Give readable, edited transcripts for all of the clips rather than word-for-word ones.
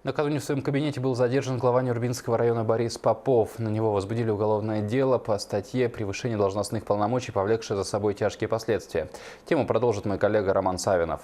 Накануне в своем кабинете был задержан глава Нюрбинского района Борис Попов. На него возбудили уголовное дело по статье «Превышение должностных полномочий, повлекшее за собой тяжкие последствия». Тему продолжит мой коллега Роман Савинов.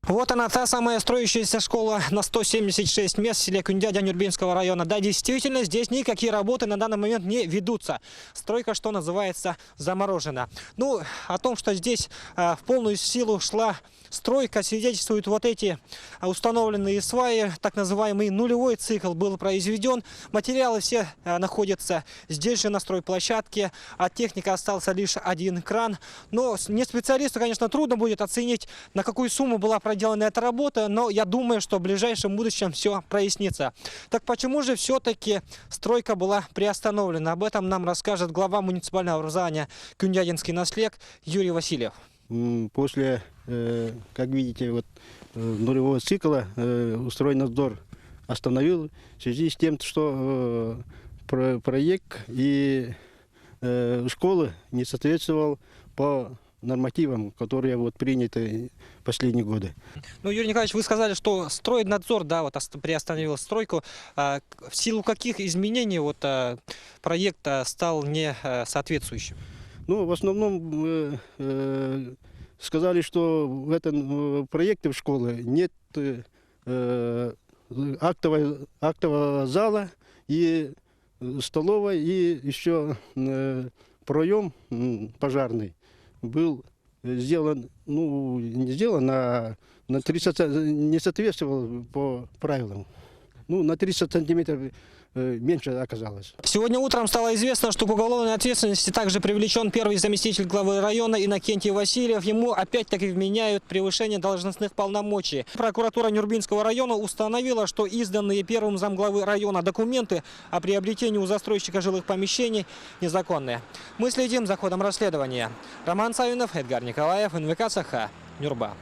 Вот она, та самая строящаяся школа на 176 мест в селе Кундядя Нюрбинского района. Да, действительно, здесь никакие работы на данный момент не ведутся. Стройка, что называется, заморожена. Ну, о том, что здесь в полную силу шла стройка, свидетельствуют вот эти установленные сваи. Так называемый нулевой цикл был произведен. Материалы все находятся здесь же на стройплощадке. От техники остался лишь один кран. Но не специалисту, конечно, трудно будет оценить, на какую сумму была проделана эта работа, но я думаю, что в ближайшем будущем все прояснится. Так почему же все-таки стройка была приостановлена? Об этом нам расскажет глава муниципального образования Кундядинский наследник Юрий Васильев. После, как видите, вот, нулевого цикла Стройнадзор остановил в связи с тем, что проект и школы не соответствовал по нормативам, которые вот приняты последние годы. Ну, Юрий Николаевич, вы сказали, что Стройнадзор, да, вот приостановил стройку. В силу каких изменений вот проект стал не соответствующим? Ну, в основном сказали, что в этом проекте в школе нет актового зала и столовой, и еще проем пожарный был сделан, ну, не сделан, а на 30, не соответствовал по правилам. Ну, на 30 сантиметров меньше оказалось. Сегодня утром стало известно, что к уголовной ответственности также привлечен первый заместитель главы района Иннокентий Васильев. Ему опять-таки вменяют превышение должностных полномочий. Прокуратура Нюрбинского района установила, что изданные первым замглавы района документы о приобретении у застройщика жилых помещений незаконные. Мы следим за ходом расследования. Роман Савинов, Эдгар Николаев, НВК Саха, Нюрба.